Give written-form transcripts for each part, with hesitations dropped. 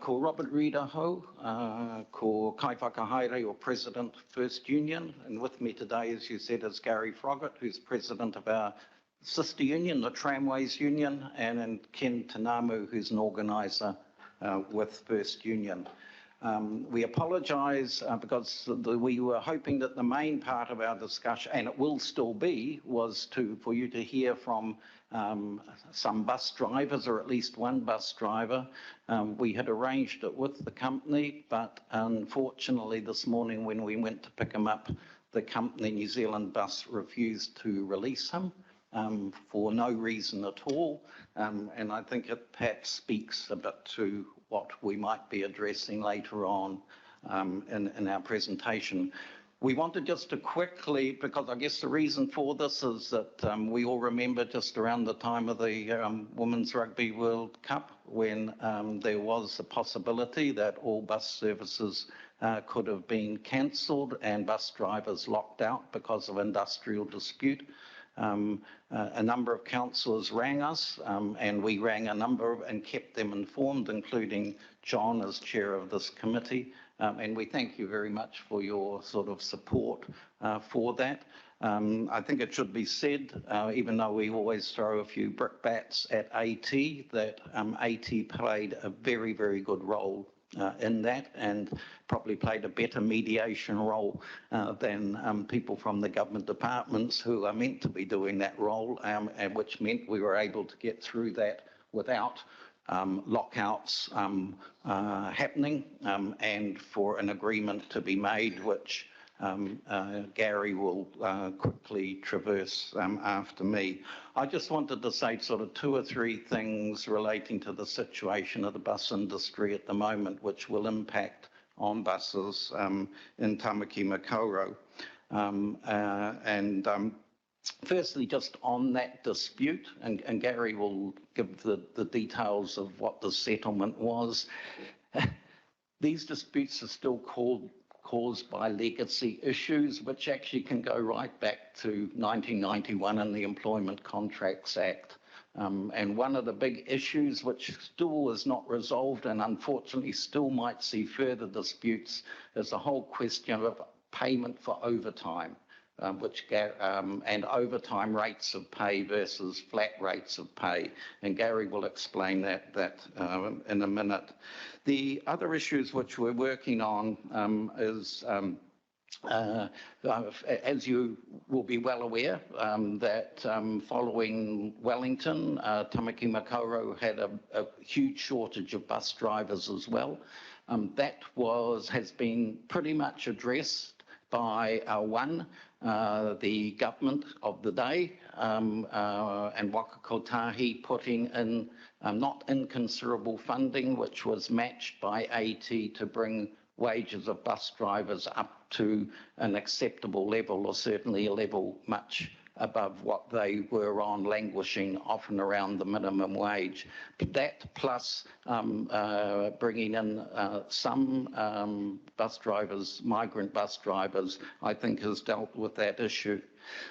Ko Robert Reader Ho, ko Kai Whakahaere, or President, First Union, and with me today, as you said, is Gary Froggatt, who's President of our sister union, the Tramways Union, and Ken Tanamu, who's an organiser with First Union. We apologise because we were hoping that the main part of our discussion, and it will still be, was for you to hear from some bus drivers, or at least one bus driver. We had arranged it with the company, but unfortunately this morning when we went to pick him up, the company, New Zealand Bus, refused to release him for no reason at all. And I think it perhaps speaks a bit to what we might be addressing later on in our presentation. We wanted just to quickly, because I guess the reason for this is that we all remember just around the time of the Women's Rugby World Cup when there was a possibility that all bus services could have been cancelled and bus drivers locked out because of industrial dispute. A number of councillors rang us and we rang a number and kept them informed, including John as chair of this committee. And we thank you very much for your sort of support for that. I think it should be said, even though we always throw a few brickbats at AT, that AT played a very, very good role in that, and probably played a better mediation role than people from the government departments who are meant to be doing that role, and which meant we were able to get through that without lockouts happening, and for an agreement to be made, which Gary will quickly traverse after me. I just wanted to say sort of two or three things relating to the situation of the bus industry at the moment, which will impact on buses in Tamaki Makaurau. Firstly, just on that dispute, and Gary will give the details of what the settlement was. These disputes are still caused by legacy issues, which actually can go right back to 1991 and the Employment Contracts Act. And one of the big issues which still is not resolved and unfortunately still might see further disputes is the whole question of payment for overtime. And overtime rates of pay versus flat rates of pay, and Gary will explain that in a minute. The other issues which we're working on is, as you will be well aware, that following Wellington, Tamaki Makaurau had a huge shortage of bus drivers as well. That has been pretty much addressed by the government of the day, and Waka Kotahi putting in not inconsiderable funding, which was matched by AT to bring wages of bus drivers up to an acceptable level, or certainly a level much above what they were on, languishing often around the minimum wage. That plus bringing in some bus drivers, migrant bus drivers, I think has dealt with that issue.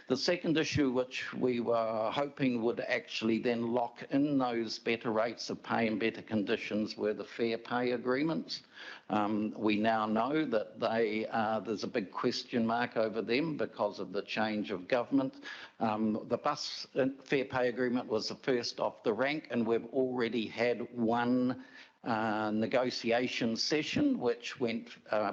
The second issue, which we were hoping would actually then lock in those better rates of pay and better conditions, were the fair pay agreements. We now know that there's a big question mark over them because of the change of government. The bus fair pay agreement was the first off the rank, and we've already had one negotiation session which went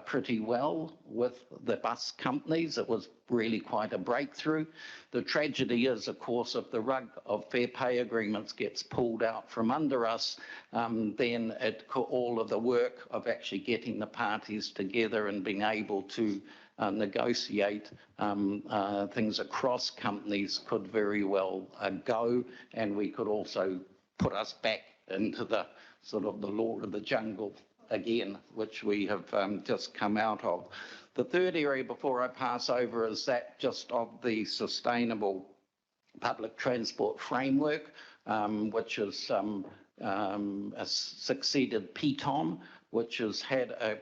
pretty well with the bus companies. It was really quite a breakthrough. The tragedy is, of course, if the rug of fair pay agreements gets pulled out from under us, then all of the work of actually getting the parties together and being able to negotiate things across companies could very well go, and we could also put us back into the sort of the law of the jungle again, which we have just come out of. The third area before I pass over is that just of the sustainable public transport framework, which has succeeded PTOM, which has had a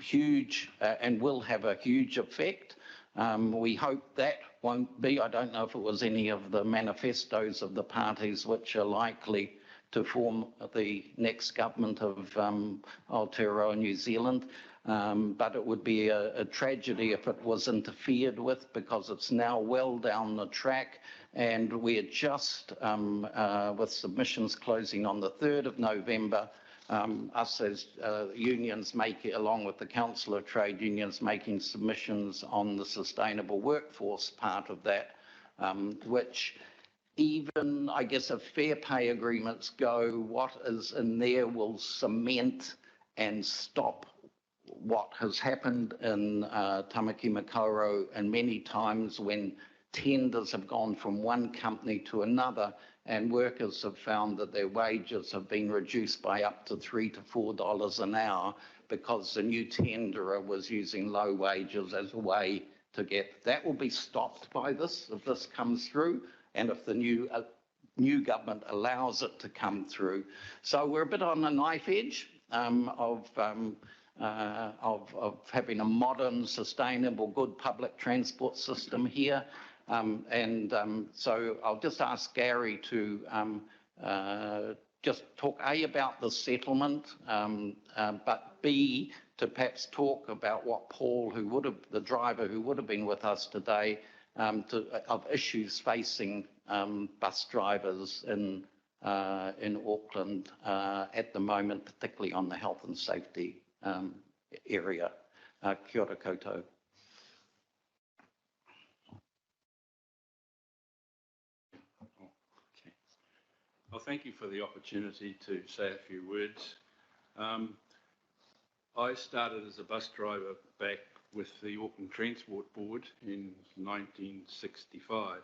huge and will have a huge effect. We hope that won't be, I don't know if it was any of the manifestos of the parties which are likely to form the next government of Aotearoa, New Zealand. But it would be a tragedy if it was interfered with, because it's now well down the track, and we're just, with submissions closing on the 3rd of November, us as unions along with the Council of Trade Unions, making submissions on the sustainable workforce part of that, which even, I guess, if fair pay agreements go, what is in there will cement and stop what has happened in Tamaki Makaurau, and many times when tenders have gone from one company to another and workers have found that their wages have been reduced by up to $3 to $4 an hour because the new tenderer was using low wages as a way to get. That will be stopped by this, if this comes through, and if the new government allows it to come through. So we're a bit on the knife edge of having a modern, sustainable, good public transport system here. So I'll just ask Gary to just talk A, about the settlement, but B, to perhaps talk about what Paul, the driver who would have been with us today, of issues facing bus drivers in Auckland at the moment, particularly on the health and safety area. Kia ora koutou. Okay. Well, thank you for the opportunity to say a few words. I started as a bus driver back with the Auckland Transport Board in 1965.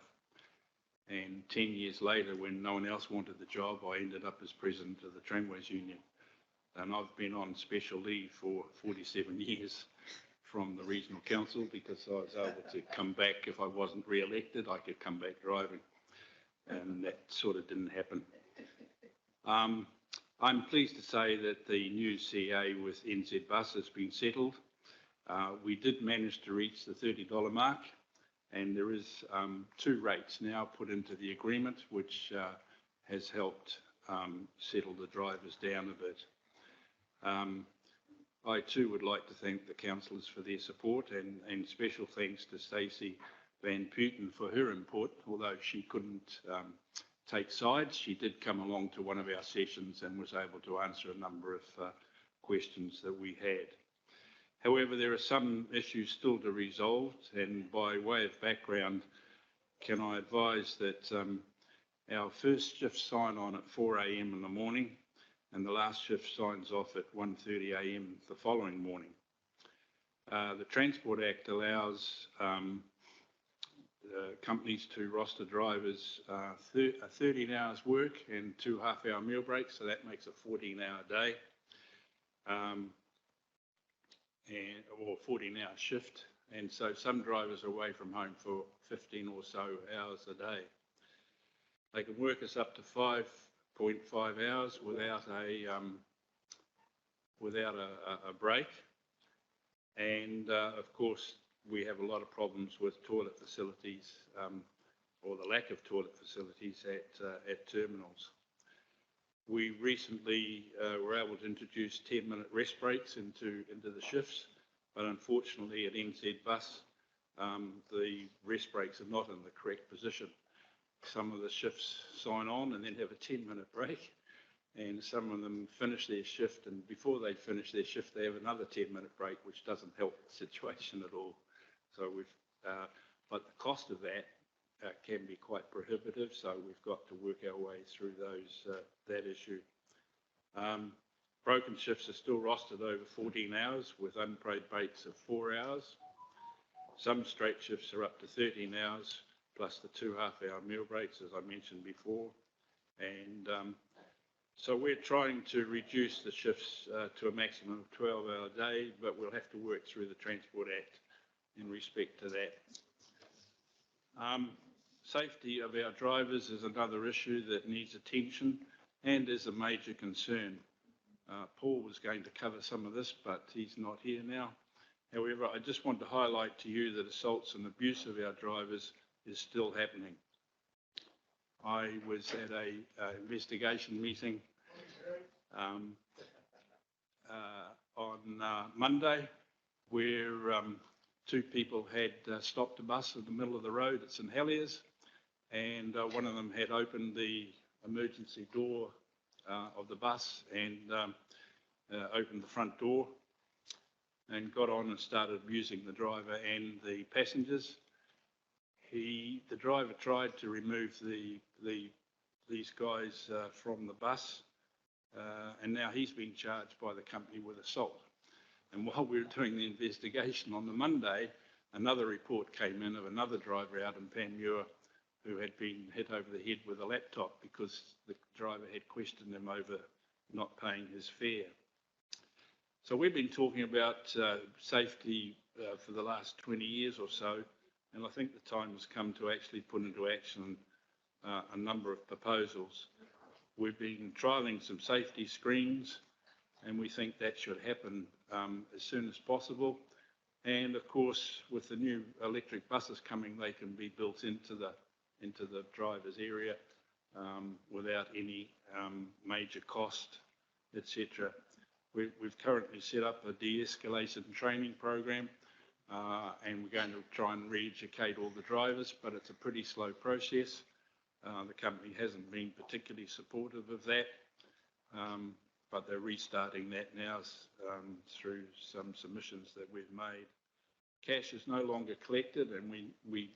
And 10 years later, when no one else wanted the job, I ended up as president of the Tramways Union. And I've been on special leave for 47 years from the regional council, because I was able to come back. If I wasn't re-elected, I could come back driving. And that sort of didn't happen. I'm pleased to say that the new CA with NZ Bus has been settled. We did manage to reach the $30 mark, and there is 2 rates now put into the agreement, which has helped settle the drivers down a bit. I too would like to thank the councillors for their support, and special thanks to Stacey Van Putten for her input. Although she couldn't take sides, she did come along to one of our sessions and was able to answer a number of questions that we had. However, there are some issues still to resolve, and by way of background, can I advise that our first shift sign on at 4 a.m. in the morning, and the last shift signs off at 1:30 a.m. the following morning. The Transport Act allows companies to roster drivers 13 hours work and 2 half-hour meal breaks, so that makes a 14-hour day, or 14-hour shift. And so some drivers are away from home for 15 or so hours a day. They can work us up to 5.5 hours without a break. And of course, we have a lot of problems with toilet facilities, or the lack of toilet facilities at terminals. We recently were able to introduce 10-minute rest breaks into the shifts, but unfortunately at NZ Bus, the rest breaks are not in the correct position. Some of the shifts sign on and then have a 10-minute break, and some of them finish their shift, and before they finish their shift they have another 10-minute break, which doesn't help the situation at all. So but the cost of that can be quite prohibitive, so we've got to work our way through that issue. Broken shifts are still rostered over 14 hours with unpaid breaks of 4 hours. Some straight shifts are up to 13 hours plus the 2 half-hour meal breaks, as I mentioned before. And so we're trying to reduce the shifts to a maximum of 12-hour day, but we'll have to work through the Transport Act in respect to that. Safety of our drivers is another issue that needs attention and is a major concern. Paul was going to cover some of this, but he's not here now. However, I just want to highlight to you that assaults and abuse of our drivers is still happening. I was at a investigation meeting on Monday where two people had stopped a bus in the middle of the road at St Heliers, and one of them had opened the emergency door of the bus and opened the front door and got on and started abusing the driver and the passengers. The driver tried to remove these guys from the bus, and now he's been charged by the company with assault. And while we were doing the investigation on the Monday, another report came in of another driver out in Panmure who had been hit over the head with a laptop because the driver had questioned him over not paying his fare. So we've been talking about safety for the last 20 years or so, and I think the time has come to actually put into action a number of proposals. We've been trialling some safety screens, and we think that should happen as soon as possible. And of course, with the new electric buses coming, they can be built into the driver's area without any major cost, etc. We've currently set up a de-escalation training program, and we're going to try and re-educate all the drivers, but it's a pretty slow process. The company hasn't been particularly supportive of that, but they're restarting that now through some submissions that we've made. Cash is no longer collected, and we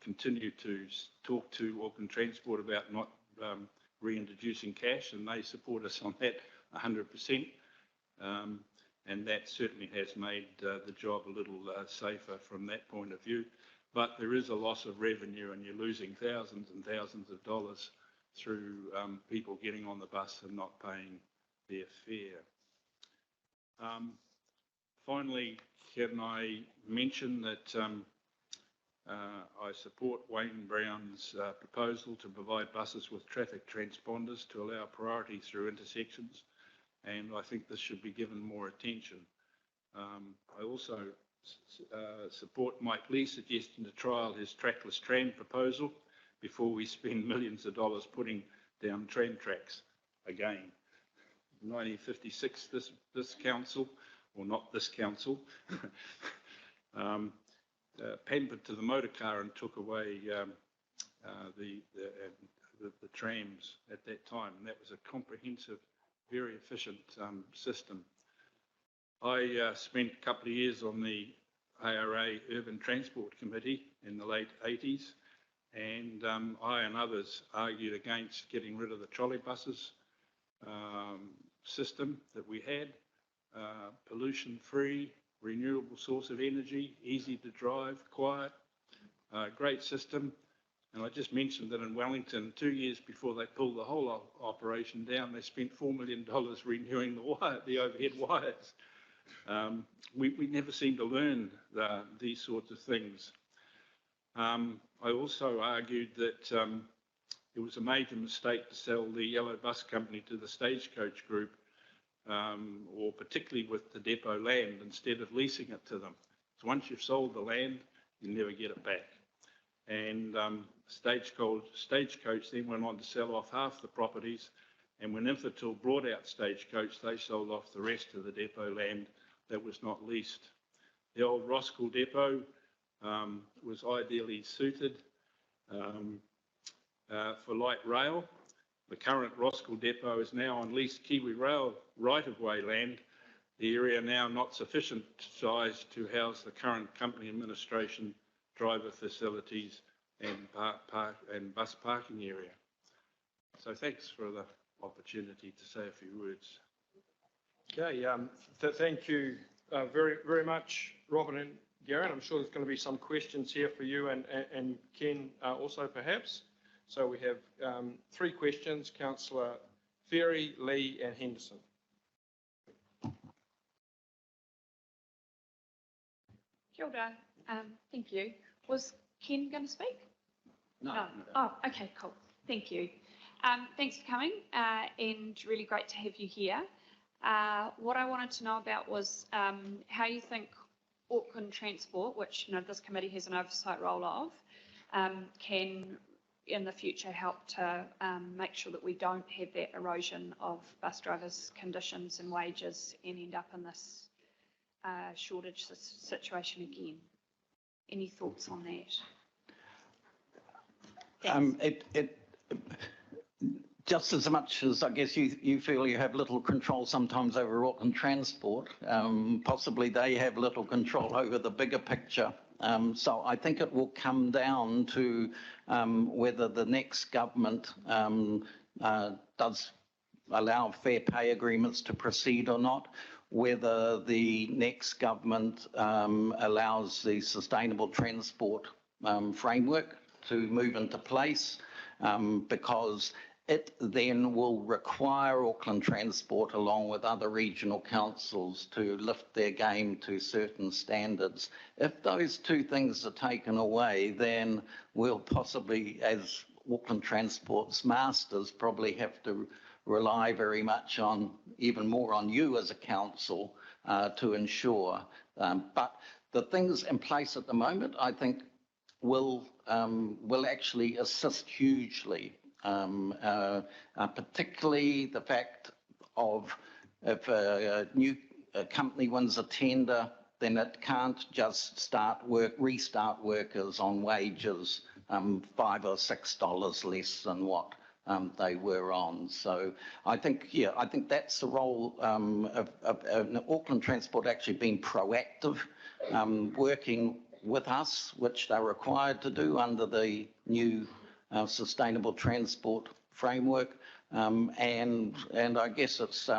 continue to talk to Auckland Transport about not reintroducing cash, and they support us on that 100%. And that certainly has made the job a little safer from that point of view. But there is a loss of revenue, and you're losing thousands and thousands of dollars through people getting on the bus and not paying their fare. Finally, can I mention that I support Wayne Brown's proposal to provide buses with traffic transponders to allow priority through intersections, and I think this should be given more attention. I also support Mike Lee's suggestion to trial his trackless tram proposal before we spend millions of dollars putting down tram tracks again. In 1956, this council, or not this council, pandered to the motor car and took away the trams at that time, and that was a comprehensive, very efficient system. I spent a couple of years on the ARA Urban Transport Committee in the late 80s, and I and others argued against getting rid of the trolley buses system that we had, pollution-free, renewable source of energy, easy to drive, quiet, great system. And I just mentioned that in Wellington, 2 years before they pulled the whole operation down, they spent $4 million renewing the overhead wires. We never seem to learn these sorts of things. I also argued that it was a major mistake to sell the Yellow Bus Company to the Stagecoach Group, or particularly with the depot land, instead of leasing it to them. So once you've sold the land, you never get it back. And Stagecoach then went on to sell off half the properties, and when Infratil brought out Stagecoach, they sold off the rest of the depot land that was not leased. The old Roskill depot was ideally suited for light rail. The current Roskill depot is now on leased Kiwi Rail right-of-way land, the area now not sufficient size to house the current company administration, driver facilities and bus parking area. So thanks for the opportunity to say a few words. Okay, thank you very much, Robin and Garen. I'm sure there's going to be some questions here for you and Ken also perhaps. So we have 3 questions, Councillor Ferry, Lee and Henderson. Kia ora. Thank you. Was Ken going to speak? No. Oh, okay, cool. Thank you. Thanks for coming and really great to have you here. What I wanted to know about was how you think Auckland Transport, which this committee has an oversight role of, can in the future help to make sure that we don't have that erosion of bus drivers' conditions and wages and end up in this shortage situation again. Any thoughts on that? Just as much as I guess you feel you have little control sometimes over Auckland Transport, possibly they have little control over the bigger picture. So I think it will come down to whether the next government does allow fair pay agreements to proceed or not, whether the next government allows the sustainable transport framework to move into place, because it then will require Auckland Transport, along with other regional councils, to lift their game to certain standards. If those two things are taken away, then we'll possibly, as Auckland Transport's masters, probably have to rely very much on, even more on you as a council to ensure. But the things in place at the moment, I think, will actually assist hugely. Particularly the fact of if a new company wins a tender, then it can't just restart workers on wages $5 or $6 less than what they were on. So I think that's the role of Auckland Transport actually being proactive, working with us, which they're required to do under the new sustainable transport framework, and I guess it's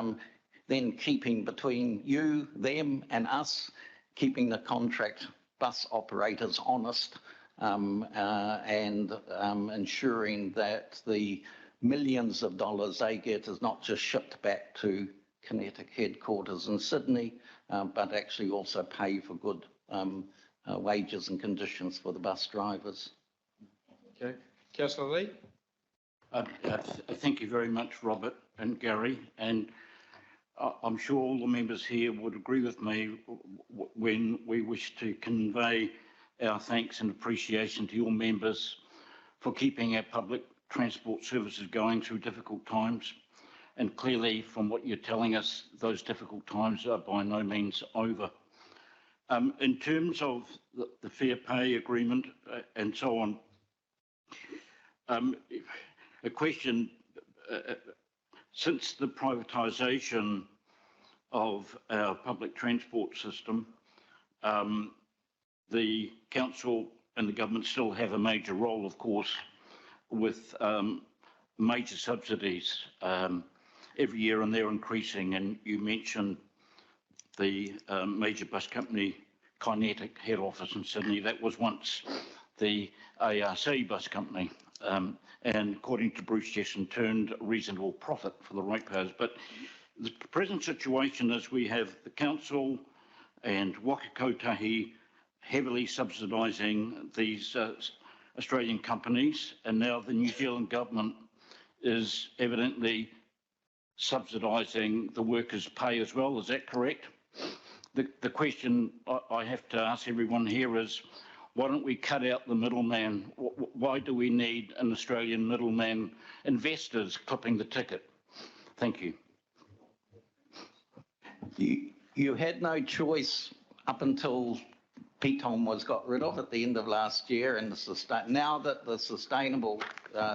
then keeping between you, them and us, keeping the contract bus operators honest, and ensuring that the millions of dollars they get is not just shipped back to Kinetic headquarters in Sydney, but actually also pay for good wages and conditions for the bus drivers. Okay. Councillor Lee. Thank you very much, Robert and Gary, and I'm sure all the members here would agree with me when we wish to convey our thanks and appreciation to your members for keeping our public transport services going through difficult times. And clearly, from what you're telling us, those difficult times are by no means over. In terms of the fair pay agreement and so on, a question, since the privatisation of our public transport system, the council and the government still have a major role, of course, with major subsidies every year, and they're increasing. And you mentioned the major bus company Kinetic head office in Sydney. That was once the ARC bus company, and according to Bruce Jesson, turned a reasonable profit for the ratepayers. But the present situation is we have the council and Waka Kotahi heavily subsidising these Australian companies, and now the New Zealand government is evidently subsidising the workers' pay as well. Is that correct? The question I have to ask everyone here is, why don't we cut out the middleman? Why do we need an Australian middleman, investors clipping the ticket? Thank you. You had no choice up until PTOM was got rid of at the end of last year, and now that the sustainable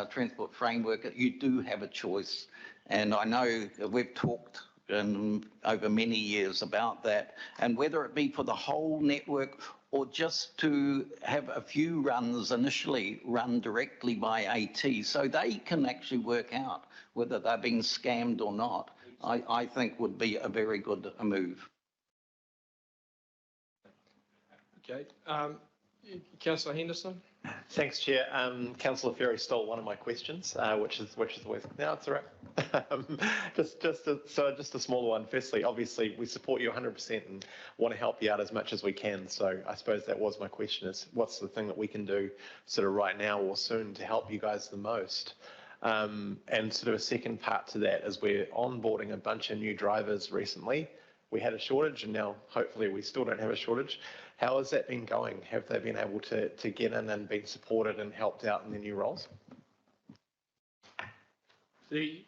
transport framework, you do have a choice. And I know we've talked over many years about that, and whether it be for the whole network or just to have a few runs initially run directly by AT, so they can actually work out whether they're being scammed or not, I think would be a very good move. Okay. Councillor Henderson. Thanks, Chair. Councillor Ferry stole one of my questions, which is always, no, it's all right. just a smaller one. Firstly, obviously, we support you 100% and want to help you out as much as we can. So I suppose that was my question: is what's the thing that we can do sort of right now or soon to help you guys the most? And sort of a second part to that is we're onboarding a bunch of new drivers recently. We had a shortage, and now hopefully we still don't have a shortage. How has that been going? Have they been able to get in and been supported and helped out in their new roles? The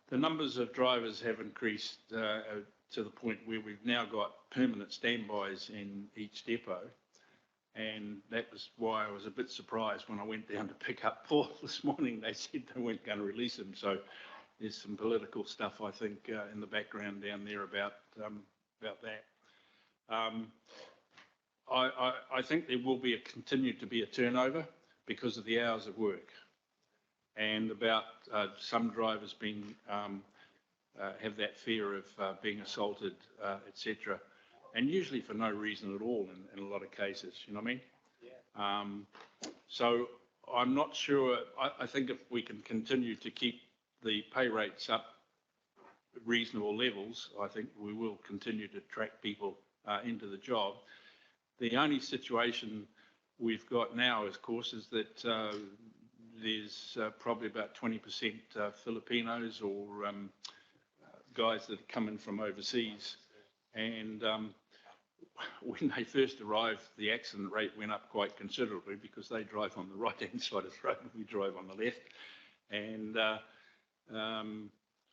the numbers of drivers have increased to the point where we've now got permanent standbys in each depot. And that was why I was a bit surprised when I went down to pick up Paul this morning. They said they weren't going to release him. So there's some political stuff, I think, in the background down there about that. I think there will be continue to be a turnover because of the hours of work, and about some drivers being have that fear of being assaulted, etc. And usually for no reason at all in a lot of cases, you know what I mean? Yeah. So I'm not sure. I think if we can continue to keep the pay rates up at reasonable levels, I think we will continue to attract people into the job. The only situation we've got now, of course, is that there's probably about 20% Filipinos or guys that come in from overseas, and when they first arrived, the accident rate went up quite considerably because they drive on the right-hand side of the road and we drive on the left. And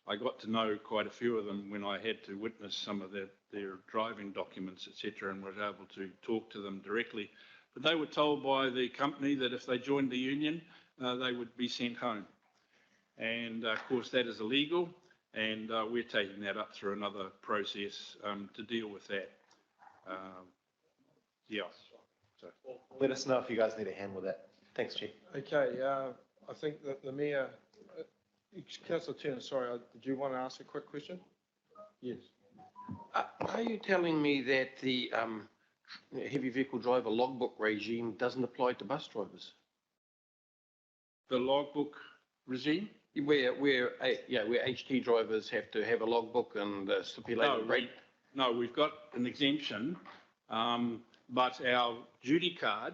I got to know quite a few of them when I had to witness some of their driving documents, etc., and was able to talk to them directly. But they were told by the company that if they joined the union, they would be sent home. And of course, that is illegal, and we're taking that up through another process to deal with that. Yeah. So. Let us know if you guys need a hand with that. Thanks, Chief. Okay, I think that the Mayor, Councillor Turner, sorry, did you want to ask a quick question? Yes. Are you telling me that the heavy vehicle driver logbook regime doesn't apply to bus drivers? The logbook regime? Where HT drivers have to have a logbook and stipulated rate? No, we've got an exemption, but our duty card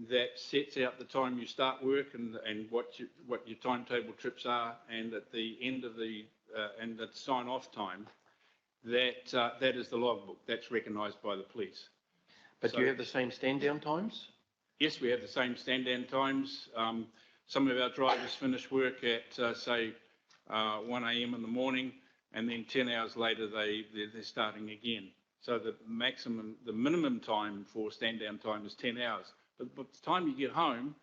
that sets out the time you start work and what your timetable trips are, and at the end of the and the sign-off time, that is the logbook. That's recognised by the police. But do you have the same stand-down times? Yes, we have the same stand-down times. Some of our drivers finish work at say 1 a.m. in the morning, and then 10 hours later they're starting again. So the minimum time for stand-down time is 10 hours. But by the time you get home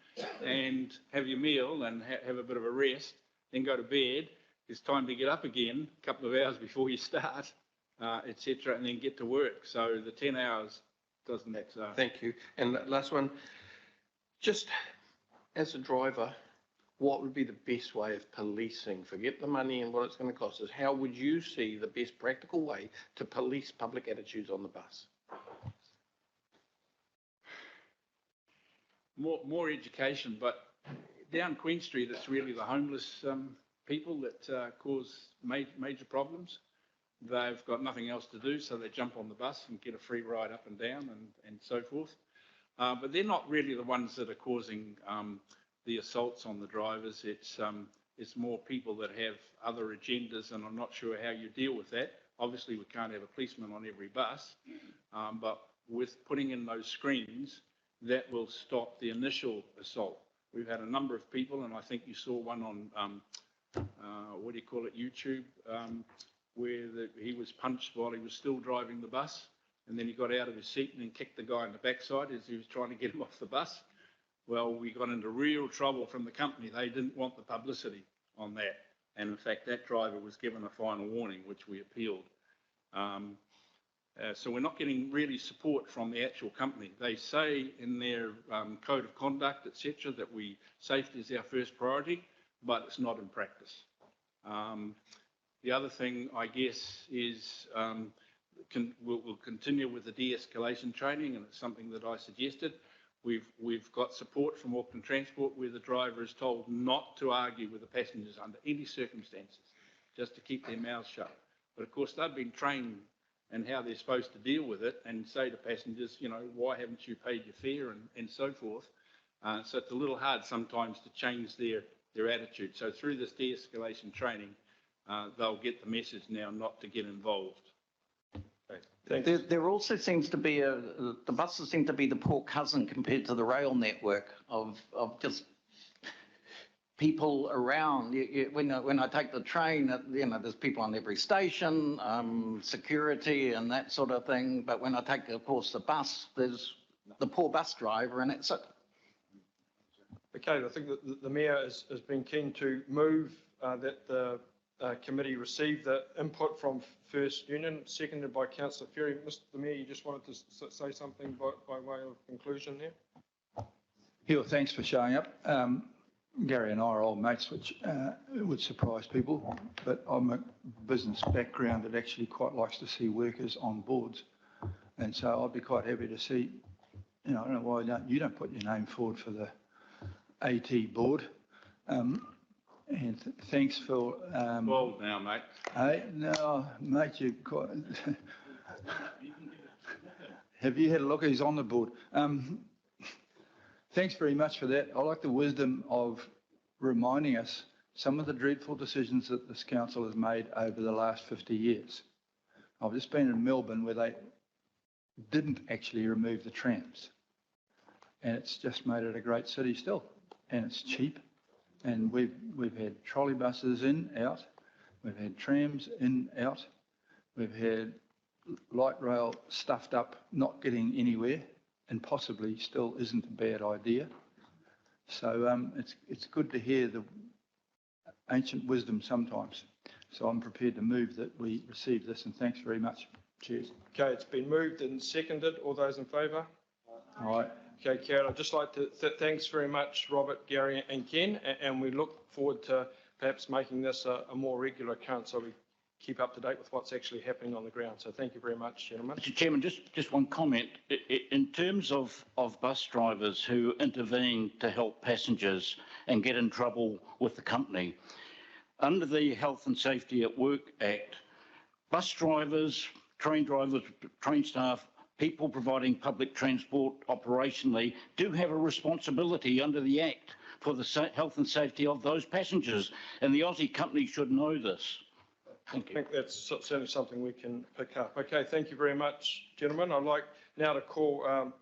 and have your meal and have a bit of a rest, then go to bed, it's time to get up again a couple of hours before you start, etc., and then get to work. So the 10 hours doesn't... Thank you. And last one, just as a driver, what would be the best way of policing? Forget the money and what it's going to cost us. How would you see the best practical way to police public attitudes on the bus? More education, but down Queen Street, it's really the homeless people that cause major problems. They've got nothing else to do, so they jump on the bus and get a free ride up and down and so forth. But they're not really the ones that are causing the assaults on the drivers. It's more people that have other agendas, and I'm not sure how you deal with that. Obviously, we can't have a policeman on every bus, but with putting in those screens, that will stop the initial assault. We've had a number of people, and I think you saw one on, YouTube, where he was punched while he was still driving the bus, and then he got out of his seat and then kicked the guy in the backside as he was trying to get him off the bus. Well, we got into real trouble from the company. They didn't want the publicity on that. And in fact, that driver was given a final warning, which we appealed. So we're not getting really support from the actual company. They say in their code of conduct, etc., that safety is our first priority, but it's not in practice. The other thing, I guess, is we'll continue with the de-escalation training, and it's something that I suggested. We've got support from Auckland Transport, where the driver is told not to argue with the passengers under any circumstances, just to keep their mouths shut. But of course, they've been trained in how they're supposed to deal with it and say to passengers, why haven't you paid your fare and so forth. So it's a little hard sometimes to change their attitude. So through this de-escalation training, they'll get the message now not to get involved. There also seems to be the buses seem to be the poor cousin compared to the rail network of just people around. When I take the train, there's people on every station, security and that sort of thing. But when I take, of course, the bus, there's the poor bus driver, and that's it. Okay, I think that the Mayor has been keen to move that the committee receive the input from First Union, seconded by Councillor Ferry. Mr. Mayor, you just wanted to say something by way of conclusion there? Yeah, thanks for showing up. Gary and I are old mates, which would surprise people, but I'm a business background that actually quite likes to see workers on boards. And so I'd be quite happy to see, I don't know why you don't put your name forward for the AT board. And thanks for... Bold now, mate. Hey, no, mate, you quite... Have you had a look? He's on the board. Thanks very much for that. I like the wisdom of reminding us some of the dreadful decisions that this council has made over the last 50 years. I've just been in Melbourne where they didn't actually remove the trams. And it's just made it a great city still. And it's cheap. And we've had trolley buses in, out. We've had trams in, out. We've had light rail stuffed up, not getting anywhere, and possibly still isn't a bad idea. So it's good to hear the ancient wisdom sometimes. So I'm prepared to move that we receive this, and thanks very much. Cheers. Okay, it's been moved and seconded. All those in favour? All right. Okay, Karen, I'd just like to thanks very much, Robert, Gary and Ken, and we look forward to perhaps making this a more regular occurrence so we keep up to date with what's actually happening on the ground. So thank you very much, gentlemen. Mr. Chairman, just one comment. In terms of bus drivers who intervene to help passengers and get in trouble with the company, under the Health and Safety at Work Act, bus drivers, train staff, people providing public transport operationally do have a responsibility under the Act for the health and safety of those passengers, and the Aussie company should know this. Thank you. I think that's certainly something we can pick up. Okay, thank you very much, gentlemen. I'd like now to call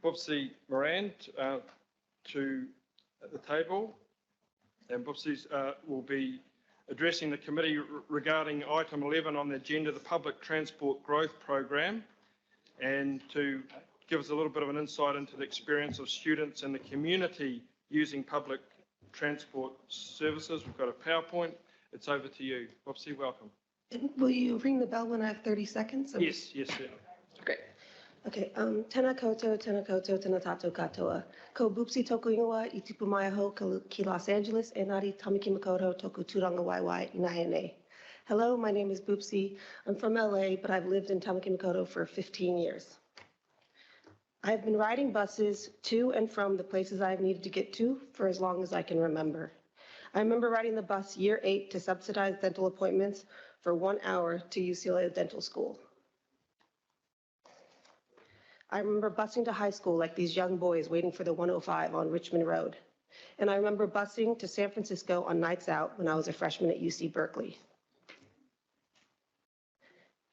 Bubsy Moran to the table, and Bubsy will be addressing the committee regarding item 11 on the agenda, the Public Transport Growth Program, and to give us a little bit of an insight into the experience of students and the community using public transport services. We've got a PowerPoint. It's over to you. Bubsy, welcome. Will you ring the bell when I have 30 seconds? Yes, yeah. Great. Okay. Tēnā koutou, tēnā tātou katoa. Ko Bubsy toku ingoa I tipu mai ho ki Los Angeles e nari tamaki makoto toku tūranga waiwai I Nahene. Hello, my name is Bubsy. I'm from LA, but I've lived in Tamaki Makaurau for 15 years. I've been riding buses to and from the places I've needed to get to for as long as I can remember. I remember riding the bus year 8 to subsidized dental appointments for 1 hour to UCLA Dental School. I remember busing to high school like these young boys waiting for the 105 on Richmond Road. And I remember busing to San Francisco on nights out when I was a freshman at UC Berkeley.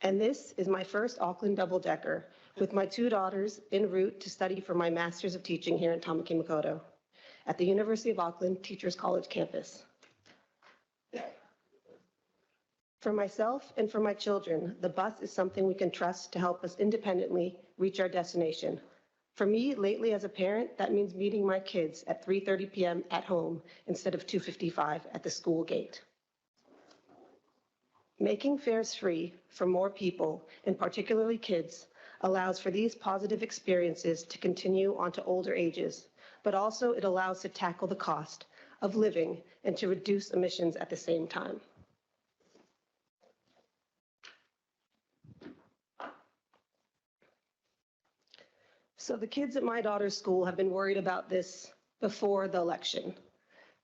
And this is my first Auckland double-decker with my 2 daughters en route to study for my Master's of Teaching here in Tamaki Makaurau at the University of Auckland Teachers College campus. For myself and for my children, the bus is something we can trust to help us independently reach our destination. For me, lately as a parent, that means meeting my kids at 3:30 p.m. at home instead of 2:55 at the school gate. Making fares free for more people, and particularly kids, allows for these positive experiences to continue onto older ages, but also it allows to tackle the cost of living and to reduce emissions at the same time. So the kids at my daughter's school have been worried about this before the election,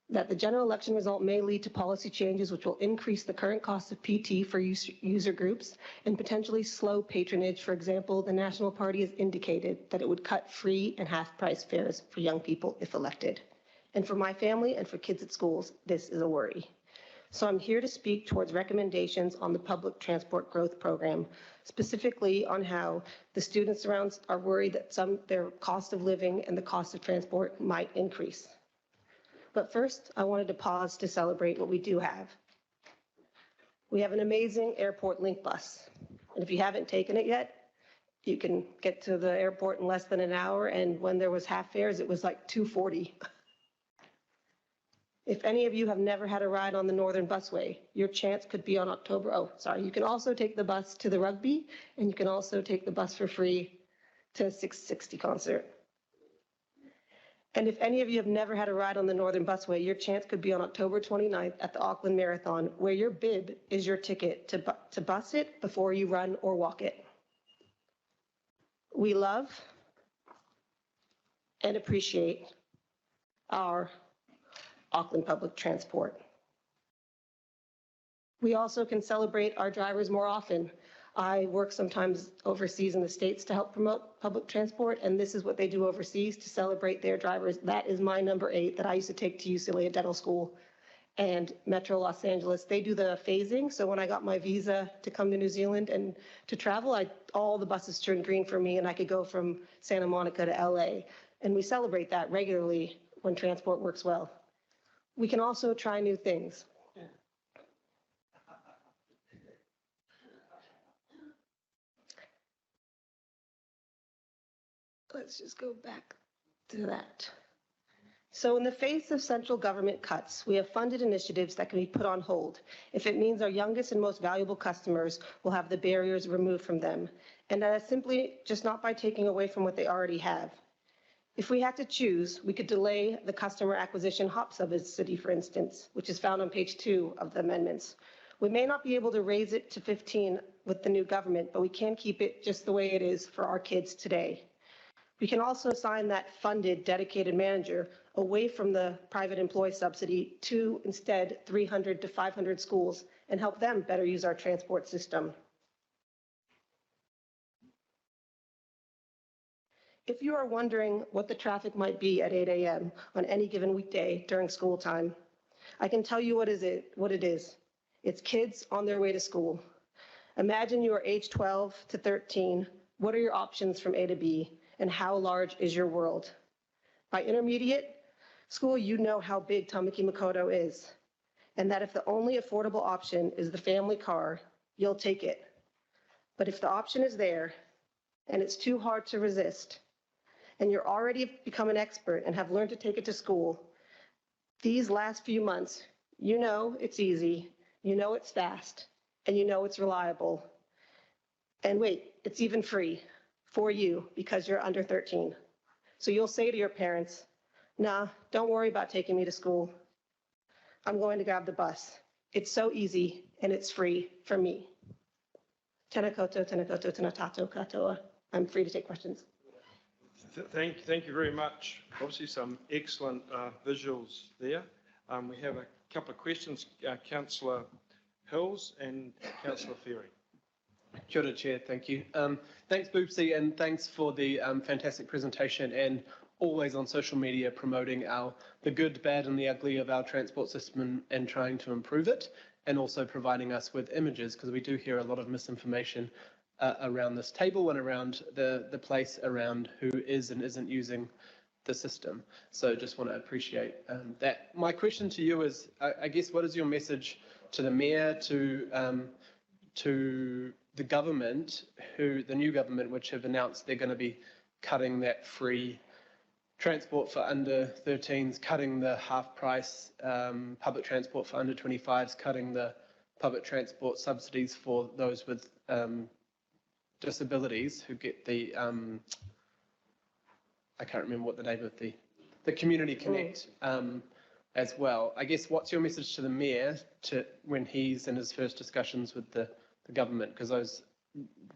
that the general election result may lead to policy changes which will increase the current cost of PT for user groups and potentially slow patronage. For example, the National Party has indicated that it would cut free and half-price fares for young people if elected. And for my family and for kids at schools, this is a worry. So I'm here to speak towards recommendations on the Public Transport Growth Program, specifically on how the students around are worried that their cost of living and the cost of transport might increase. But first, I wanted to pause to celebrate what we do have. We have an amazing airport link bus. And if you haven't taken it yet, you can get to the airport in less than an hour. And when there was half fares, it was like $2.40. If any of you have never had a ride on the Northern Busway, your chance could be on you can also take the bus to the rugby, and you can also take the bus for free to a 660 concert. And if any of you have never had a ride on the Northern Busway, your chance could be on October 29th at the Auckland Marathon, where your bib is your ticket to bus it before you run or walk it. We love and appreciate our Auckland public transport. We also can celebrate our drivers more often. I work sometimes overseas in the States to help promote public transport, and this is what they do overseas to celebrate their drivers. That is my number 8 that I used to take to UCLA Dental School and Metro Los Angeles. They do the phasing, so when I got my visa to come to New Zealand and to travel, all the buses turned green for me, and I could go from Santa Monica to LA. And we celebrate that regularly when transport works well. We can also try new things. Let's just go back to that. So in the face of central government cuts, we have funded initiatives that can be put on hold if it means our youngest and most valuable customers will have the barriers removed from them. And that is simply just not by taking away from what they already have. If we had to choose, we could delay the customer acquisition hop subsidy, for instance, which is found on page 2 of the amendments. We may not be able to raise it to 15 with the new government, but we can keep it just the way it is for our kids today. We can also assign that funded, dedicated manager away from the private employee subsidy to instead 300 to 500 schools and help them better use our transport system. If you are wondering what the traffic might be at 8 a.m. on any given weekday during school time, I can tell you what it is. It's kids on their way to school. Imagine you are age 12 to 13. What are your options from A to B, and how large is your world? By intermediate school, you know how big Tamaki Makaurau is, and that if the only affordable option is the family car, you'll take it. But if the option is there, and it's too hard to resist, and you're already become an expert and have learned to take it to school, these last few months, you know it's easy, you know it's fast, and you know it's reliable. And wait, it's even free for you because you're under 13. So you'll say to your parents, nah, don't worry about taking me to school. I'm going to grab the bus. It's so easy and it's free for me. Tēnā koutou, tēnā koutou, tēnā tātou katoa. I'm free to take questions. Thank you very much. Obviously some excellent visuals there. We have a couple of questions, Councillor Hills and Councillor Ferry. Kia ora, Chair, thank you. Thanks, Boopsy, and thanks for the fantastic presentation and always on social media promoting the good, bad and the ugly of our transport system and trying to improve it, and also providing us with images, because we do hear a lot of misinformation around this table and around the place around who is and isn't using the system. So just want to appreciate that. My question to you is, I guess, what is your message to the Mayor, to the government, the new government, which have announced they're going to be cutting that free transport for under 13s, cutting the half price public transport for under 25s, cutting the public transport subsidies for those with disabilities who get the, I can't remember what the name of the Community Connect as well. I guess, what's your message to the Mayor when he's in his first discussions with the government? Because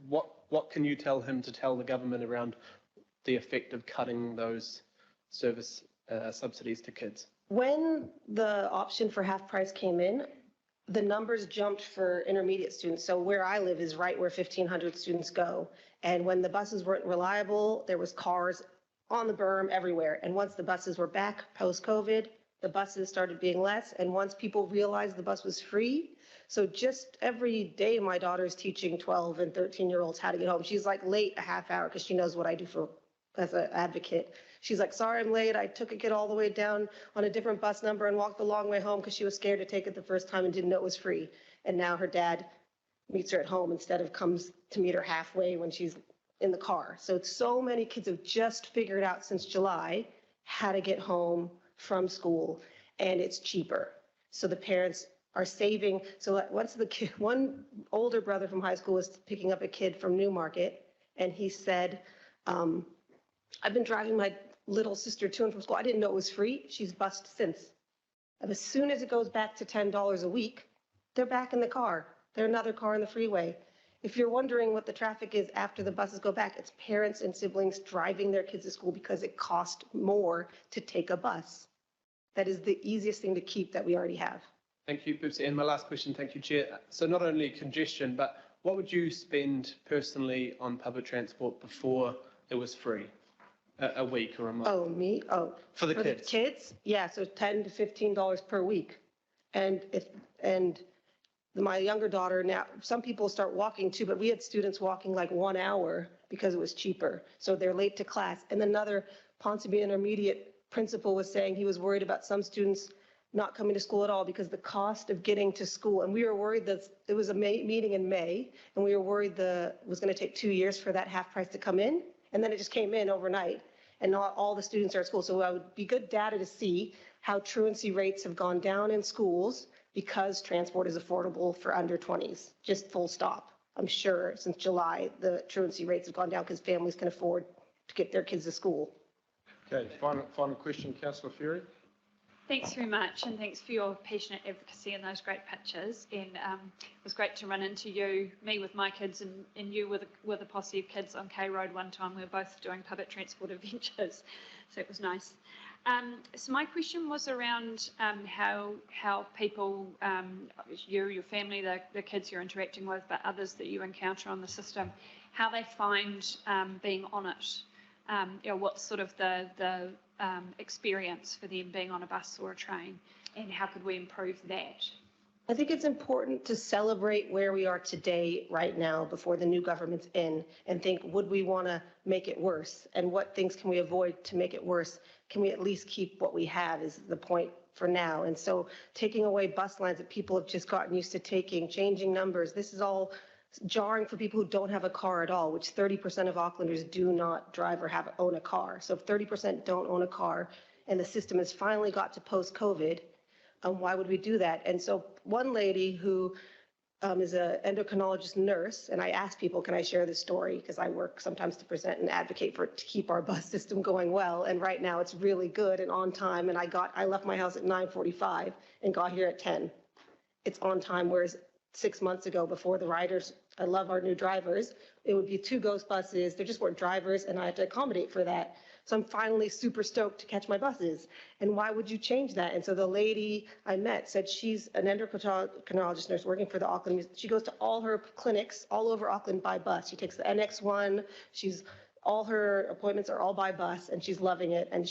what can you tell him to tell the government around the effect of cutting those service subsidies to kids? When the option for half price came in, the numbers jumped for intermediate students. So where I live is right where 1,500 students go. And when the buses weren't reliable, there was cars on the berm everywhere. And once the buses were back post-COVID, the buses started being less. And once people realized the bus was free, so just every day my daughter's teaching 12 and 13-year-olds how to get home. She's like late a half hour because she knows what I do for as an advocate. She's like, sorry, I'm late. I took a kid all the way down on a different bus number and walked the long way home because she was scared to take it the first time and didn't know it was free. And now her dad meets her at home instead of comes to meet her halfway when she's in the car. So so many kids have just figured out since July how to get home from school, and it's cheaper. So the parents are saving. So what's the kid? One older brother from high school was picking up a kid from Newmarket, and he said, I've been driving my little sister to and from school. I didn't know it was free. She's bused since. And as soon as it goes back to $10 a week, they're back in the car. They're another car in the freeway. If you're wondering what the traffic is after the buses go back, it's parents and siblings driving their kids to school because it costs more to take a bus. That is the easiest thing to keep that we already have. Thank you, Boopsie. And my last question, thank you, Chair. So not only congestion, but what would you spend personally on public transport before it was free? A week or a month? Oh, me? Oh. For the kids? For the kids? Yeah, so $10 to $15 per week. And my younger daughter now, some people start walking too, but we had students walking like 1 hour because it was cheaper. So they're late to class. And another Ponsonby Intermediate principal was saying he was worried about some students not coming to school at all because the cost of getting to school, and we were worried that it was a meeting in May, and we were worried it was going to take 2 years for that half price to come in, and then it just came in overnight, and not all the students are at school. So it would be good data to see how truancy rates have gone down in schools because transport is affordable for under 20s, just full stop. I'm sure since July, the truancy rates have gone down because families can afford to get their kids to school. Okay, final question, Councillor Fury. Thanks very much, and thanks for your passionate advocacy and those great pictures. And it was great to run into me with my kids, and you with a posse of kids on K Road one time. We were both doing public transport adventures, so it was nice. So my question was around how people, you, your family, the kids you're interacting with, but others that you encounter on the system, how they find being on it. What's sort of the experience for them being on a bus or a train, and how could we improve that? I think it's important to celebrate where we are today, right now, before the new government's in, and think, would we want to make it worse? And what things can we avoid to make it worse? Can we at least keep what we have is the point for now. And so taking away bus lines that people have just gotten used to taking, changing numbers, this is all jarring for people who don't have a car at all, which 30% of Aucklanders do not drive or own a car. So if 30% don't own a car and the system has finally got to post-COVID, why would we do that? And so one lady who is an endocrinologist nurse, and I asked people, can I share this story? Because I work sometimes to present and advocate to keep our bus system going well. And right now it's really good and on time. And I left my house at 9:45 and got here at 10. It's on time, whereas 6 months ago, before the riders, I love our new drivers, it would be 2 ghost buses. There just weren't drivers, and I had to accommodate for that. So I'm finally super stoked to catch my buses. And why would you change that? And so the lady I met said she's an endocrinologist nurse working for the Auckland. She goes to all her clinics all over Auckland by bus. She takes the NX1. All her appointments are all by bus, and she's loving it. And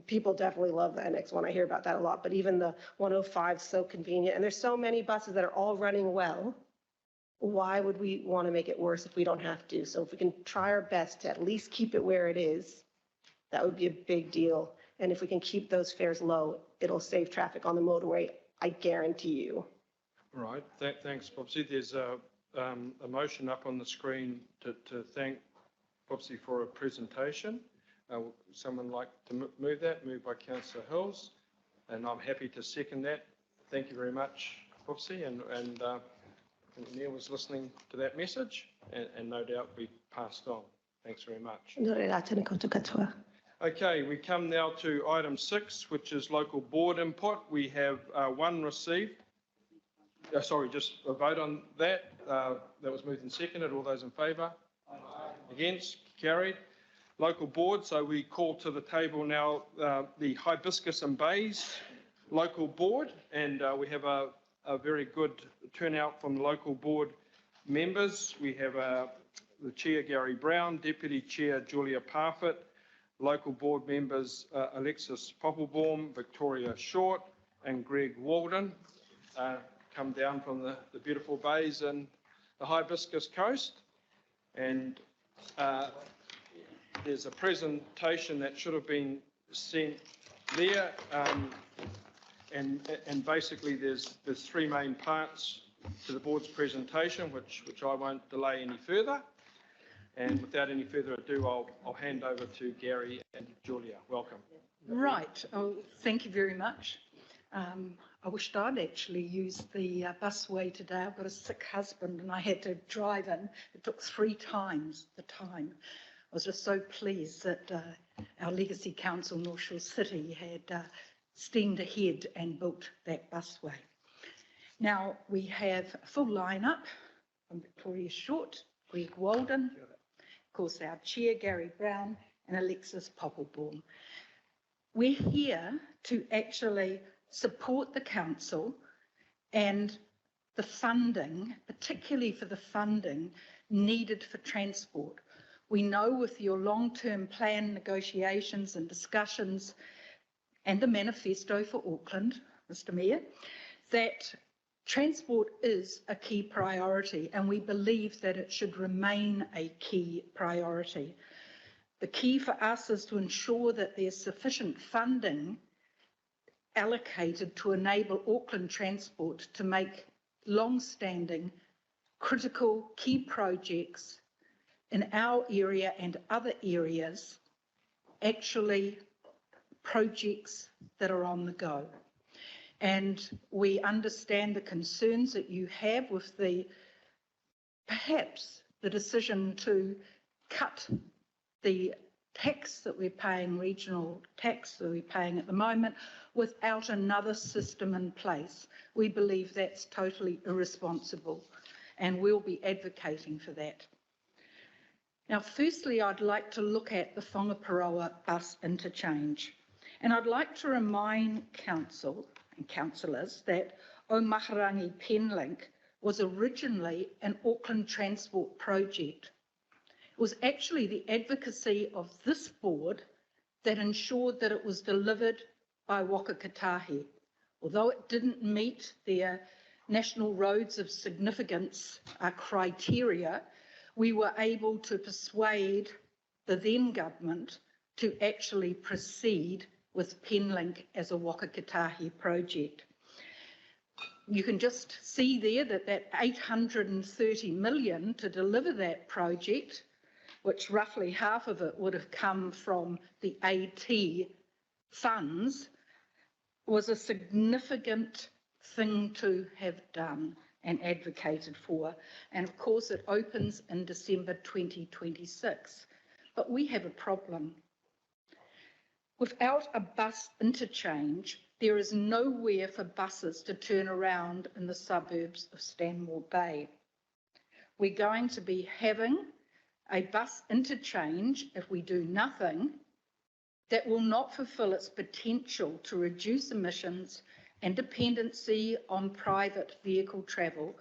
people definitely love the NX1. I hear about that a lot. But even the 105 is so convenient. And there's so many buses that are all running well. Why would we want to make it worse if we don't have to? So if we can try our best to at least keep it where it is, that would be a big deal. And if we can keep those fares low, it'll save traffic on the motorway, I guarantee you. All right, thanks, Popsy. There's a motion up on the screen to thank Popsy for a presentation. Someone like to move that? Moved by Councillor Hills, and I'm happy to second that. Thank you very much, Popsy, and Neil was listening to that message, and no doubt we passed on. Thanks very much. Okay, we come now to item 6, which is local board input. We have one received. Just a vote on that. That was moved and seconded. All those in favour? Against? Carried. Local board. So we call to the table now the Hibiscus and Bays local board, and we have a very good turnout from the local board members. We have the Chair, Gary Brown, Deputy Chair, Julia Parfitt, local board members Alexis Poppelbaum, Victoria Short and Greg Walden, come down from the beautiful bays and the Hibiscus coast. And there's a presentation that should have been sent there, and basically there's three main parts to the board's presentation, which I won't delay any further. And without any further ado, I'll hand over to Gary and Julia. Welcome. Right. Oh, thank you very much. I wished I'd actually used the busway today. I've got a sick husband and I had to drive in. It took 3 times the time. I was just so pleased that our Legacy Council, North Shore City, had steamed ahead and built that busway. Now, we have a full lineup from Victoria Short, Greg Walden, of course our chair, Gary Brown, and Alexis Poppelbaum. We're here to actually support the council and the funding, particularly for the funding needed for transport. We know with your long-term plan negotiations and discussions and the manifesto for Auckland, Mr. Mayor, that transport is a key priority, and we believe that it should remain a key priority. The key for us is to ensure that there's sufficient funding allocated to enable Auckland Transport to make long-standing, critical, key projects in our area and other areas actually projects that are on the go. And we understand the concerns that you have with perhaps the decision to cut the tax that we're paying, regional tax that we're paying at the moment, without another system in place. We believe that's totally irresponsible, and we'll be advocating for that. Now, firstly, I'd like to look at the Whangaparoa bus interchange. And I'd like to remind council and councillors that Omaharangi Penlink was originally an Auckland Transport project. It was actually the advocacy of this board that ensured that it was delivered by Waka Kotahi. Although it didn't meet their National Roads of Significance criteria, we were able to persuade the then government to actually proceed with Penlink as a Waka Kotahi project. You can just see there that 830 million to deliver that project, which roughly half of it would have come from the AT funds, was a significant thing to have done and advocated for. And of course, it opens in December 2026. But we have a problem. Without a bus interchange, there is nowhere for buses to turn around in the suburbs of Stanmore Bay. We're going to be having a bus interchange, if we do nothing, that will not fulfil its potential to reduce emissions and dependency on private vehicle travel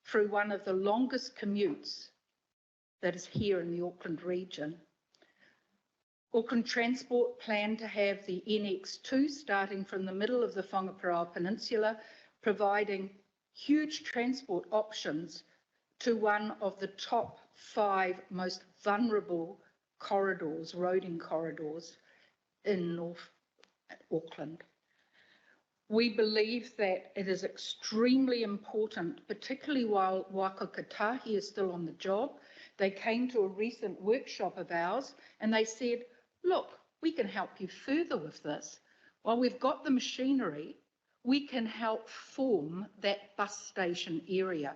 through one of the longest commutes that is here in the Auckland region. Auckland Transport plan to have the NX2 starting from the middle of the Whangaparoa Peninsula, providing huge transport options to one of the top 5 most vulnerable corridors, roading corridors in North Auckland. We believe that it is extremely important, particularly while Waka Kotahi is still on the job. They came to a recent workshop of ours and they said, look, we can help you further with this. While we've got the machinery, we can help form that bus station area.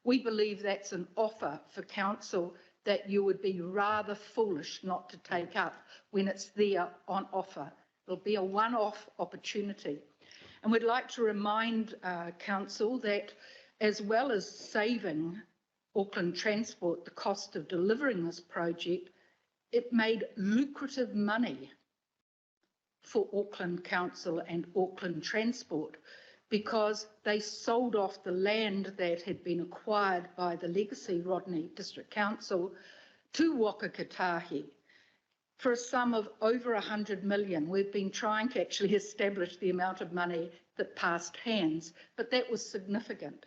We believe that's an offer for council that you would be rather foolish not to take up when it's there on offer. It'll be a one-off opportunity. And we'd like to remind council that as well as saving Auckland Transport the cost of delivering this project, it made lucrative money for Auckland Council and Auckland Transport because they sold off the land that had been acquired by the legacy Rodney District Council to Waka Kotahi for a sum of over 100 million. We've been trying to actually establish the amount of money that passed hands, but that was significant.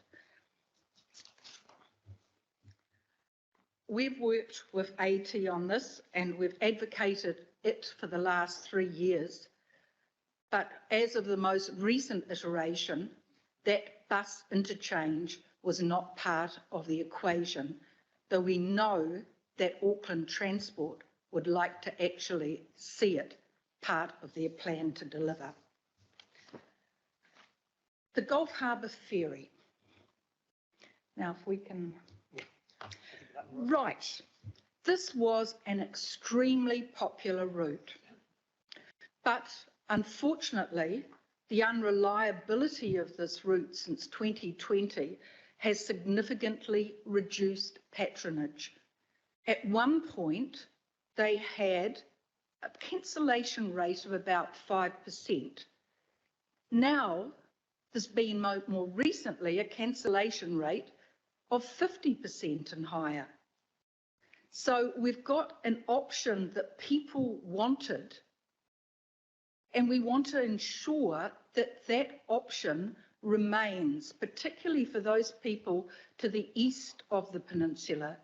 we've worked with AT on this and we've advocated it for the last 3 years. But as of the most recent iteration, that bus interchange was not part of the equation, though we know that Auckland Transport would like to actually see it part of their plan to deliver. The Gulf Harbour Ferry. Now, if we can... Right. This was an extremely popular route, but unfortunately, the unreliability of this route since 2020 has significantly reduced patronage. At one point, they had a cancellation rate of about 5%. Now, there's been more recently a cancellation rate of 50% and higher. So we've got an option that people wanted, and we want to ensure that that option remains, particularly for those people to the east of the peninsula.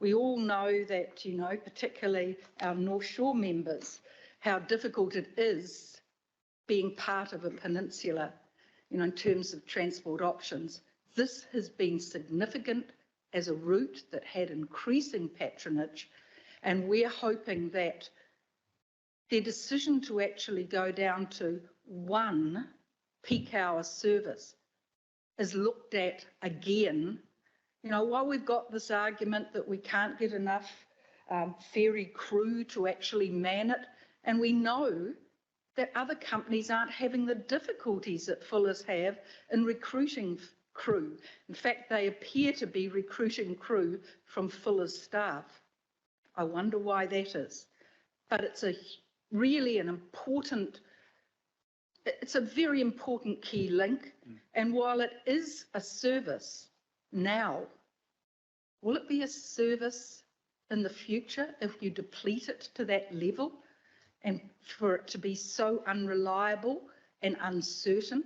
We all know that, you know, particularly our North Shore members, how difficult it is being part of a peninsula, you know, in terms of transport options. This has been significant as a route that had increasing patronage, and we're hoping that their decision to actually go down to one peak hour service is looked at again. You know, while we've got this argument that we can't get enough ferry crew to actually man it, and we know that other companies aren't having the difficulties that Fuller's have in recruiting crew. In fact, they appear to be recruiting crew from Fuller's staff. I wonder why that is. But it's really an important, it's a very important key link. And while it is a service now, will it be a service in the future if you deplete it to that level and for it to be so unreliable and uncertain?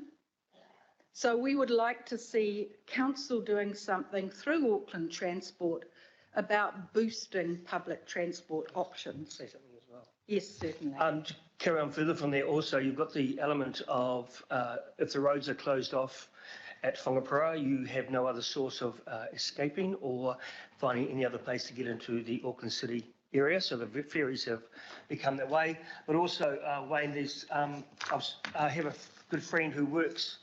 So we would like to see council doing something through Auckland Transport about boosting public transport options. Say something as well. Yes, certainly. To carry on further from there, also you've got the element of if the roads are closed off at Whangapara, you have no other source of escaping or finding any other place to get into the Auckland City area. So the ferries have become that way. But also, Wayne, there's I have a good friend who works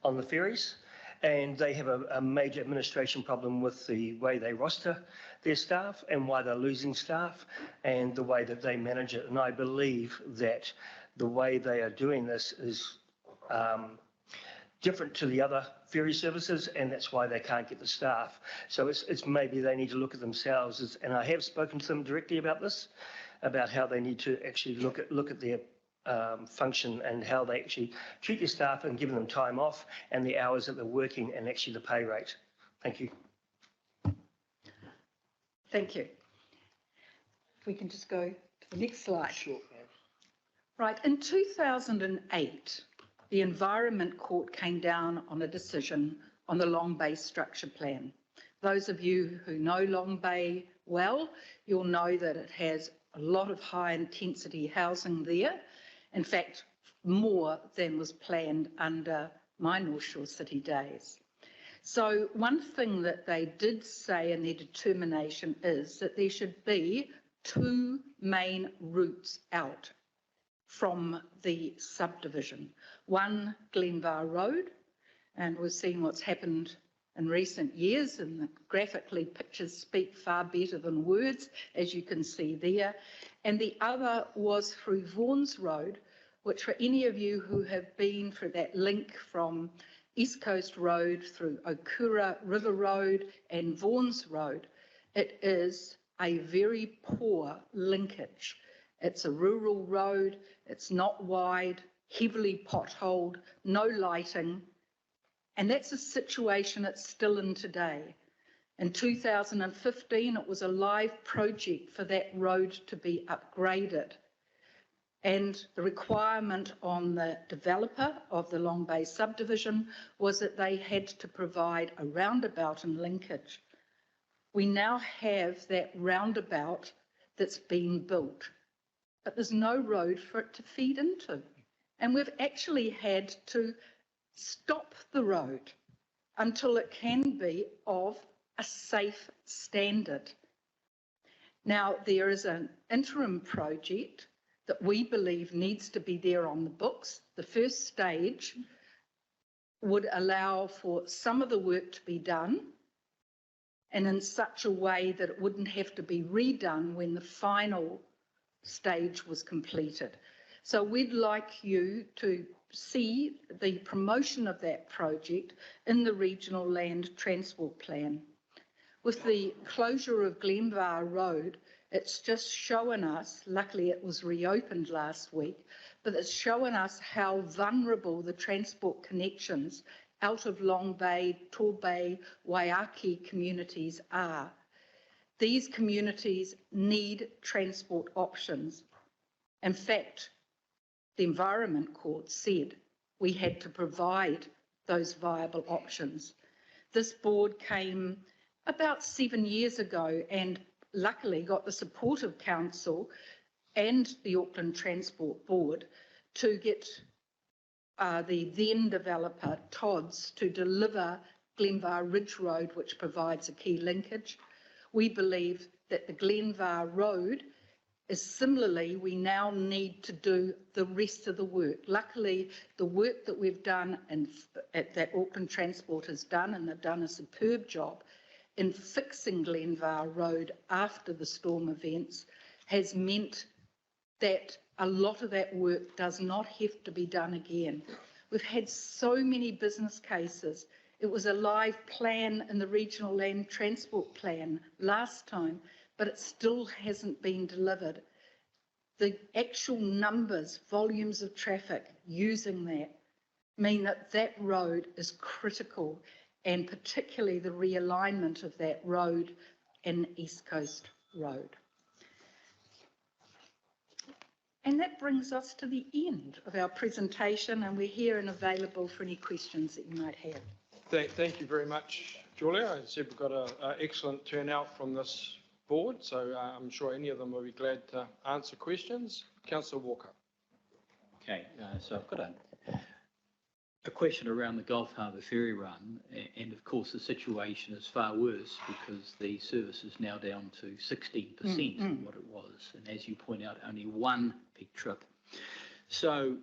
on the ferries, and they have a major administration problem with the way they roster their staff and why they're losing staff and the way that they manage it. And I believe that the way they are doing this is different to the other ferry services, and that's why they can't get the staff. So it's maybe they need to look at themselves, and I have spoken to them directly about this, about how they need to actually look at their function and how they actually treat their staff and giving them time off and the hours that they're working and actually the pay rate. Thank you. Thank you. If we can just go to the next slide. Sure. Right, in 2008, the Environment Court came down on a decision on the Long Bay Structure Plan. Those of you who know Long Bay well, you'll know that it has a lot of high intensity housing there. In fact, more than was planned under my North Shore City days. So one thing that they did say in their determination is that there should be 2 main routes out from the subdivision. One, Glenvar Road, and we've seen what's happened in recent years, and graphically pictures speak far better than words, as you can see there. And the other was through Vaughan's Road, which for any of you who have been through that link from East Coast Road through Okura River Road and Vaughan's Road, it is a very poor linkage. It's a rural road, it's not wide, heavily potholed, no lighting, and that's a situation it's still in today. In 2015, it was a live project for that road to be upgraded. And the requirement on the developer of the Long Bay subdivision was that they had to provide a roundabout and linkage. We now have that roundabout that's been built, but there's no road for it to feed into. And we've actually had to stop the road until it can be of a safe standard. Now, there is an interim project that we believe needs to be there on the books. The first stage would allow for some of the work to be done and in such a way that it wouldn't have to be redone when the final stage was completed. So we'd like you to see the promotion of that project in the Regional Land Transport Plan. With the closure of Glenvar Road, it's just shown us, luckily it was reopened last week, but it's shown us how vulnerable the transport connections out of Long Bay, Torbay, Waiaki communities are. These communities need transport options. In fact, the Environment Court said we had to provide those viable options. This board came about 7 years ago and luckily got the support of Council and the Auckland Transport Board to get the then developer, Todd's, to deliver Glenvar Ridge Road, which provides a key linkage. We believe that the Glenvar Road is similarly, we now need to do the rest of the work. Luckily, the work that we've done and that Auckland Transport has done, and they've done a superb job in fixing Glenvar Road after the storm events, has meant that a lot of that work does not have to be done again. We've had so many business cases. It was a live plan in the Regional Land Transport Plan last time, but it still hasn't been delivered. The actual numbers, volumes of traffic using that mean that that road is critical, and particularly the realignment of that road and East Coast Road. And that brings us to the end of our presentation, and we're here and available for any questions that you might have. Thank you very much, Julia. As I said, we've got an excellent turnout from this board, so I'm sure any of them will be glad to answer questions. Councillor Walker. Okay, so I've got a question around the Gulf Harbour ferry run, and of course the situation is far worse because the service is now down to 16% of what it was, and as you point out, only one peak trip. So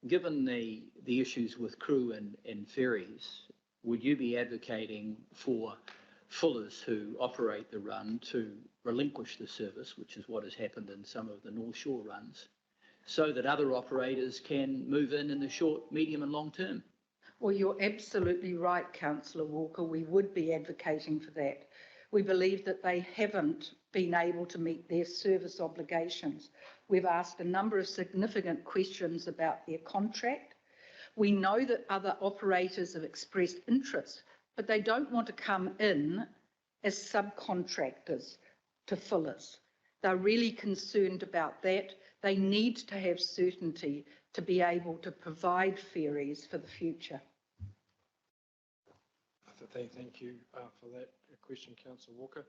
given the issues with crew and ferries, would you be advocating for fullers who operate the run to relinquish the service, which is what has happened in some of the North Shore runs, so that other operators can move in the short, medium and long term? Well, you're absolutely right, Councillor Walker. We would be advocating for that. We believe that they haven't been able to meet their service obligations. We've asked a number of significant questions about their contract. We know that other operators have expressed interest, but they don't want to come in as subcontractors to fullers. They're really concerned about that. They need to have certainty to be able to provide ferries for the future. Thank you for that question, Councillor Walker.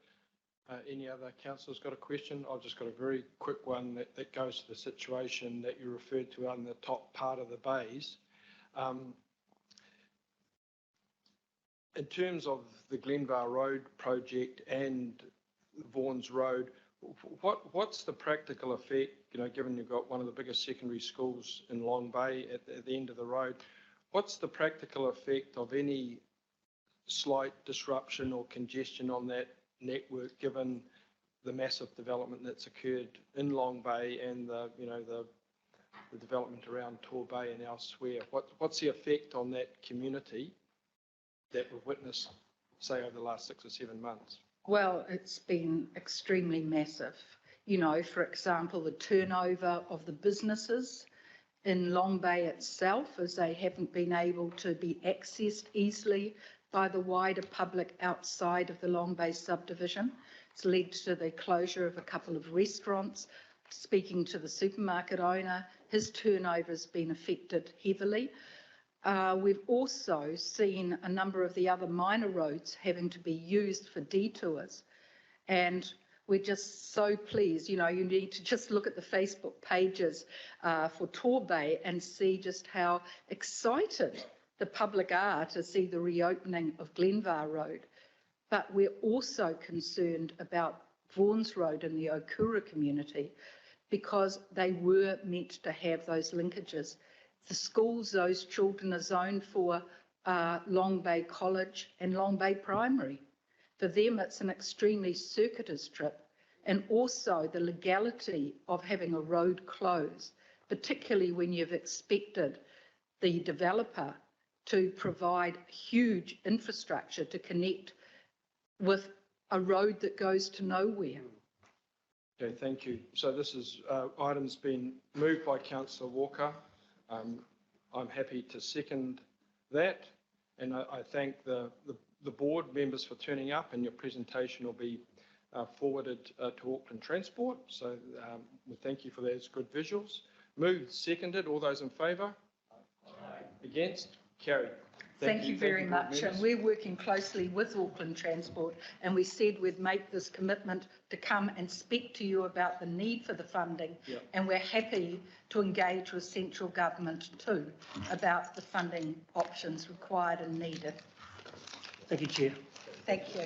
Any other councillors got a question? I've just got a very quick one that goes to the situation that you referred to on the top part of the bays. In terms of the Glenvar Road project and Vaughan's Road, what's the practical effect, given you've got one of the biggest secondary schools in Long Bay at the end of the road, what's the practical effect of any slight disruption or congestion on that network, given the massive development that's occurred in Long Bay and the development around Torbay and elsewhere? What's the effect on that community that we've witnessed, say, over the last 6 or 7 months? Well, it's been extremely massive. For example, the turnover of the businesses in Long Bay itself, as they haven't been able to be accessed easily by the wider public outside of the Long Bay subdivision. It's led to the closure of a couple of restaurants. Speaking to the supermarket owner, his turnover has been affected heavily. We've also seen a number of the other minor roads having to be used for detours. And we're just so pleased. You need to just look at the Facebook pages for Torbay and see just how excited the public are to see the reopening of Glenvar Road. But we're also concerned about Vaughan's Road in the Okura community, because they were meant to have those linkages. The schools those children are zoned for are Long Bay College and Long Bay Primary. For them, it's an extremely circuitous trip, and also the legality of having a road closed, particularly when you've expected the developer to provide huge infrastructure to connect with a road that goes to nowhere. Okay, thank you. So this is items been moved by Councillor Walker. I'm happy to second that, and I thank the board members for turning up, and your presentation will be forwarded to Auckland Transport. So we thank you for those good visuals. Moved, seconded. All those in favour? Against? Carried. Thank you very much. And we're working closely with Auckland Transport, and we said we'd make this commitment to come and speak to you about the need for the funding. Yep. And we're happy to engage with central government too about the funding options required and needed. Thank you, Chair. Thank you.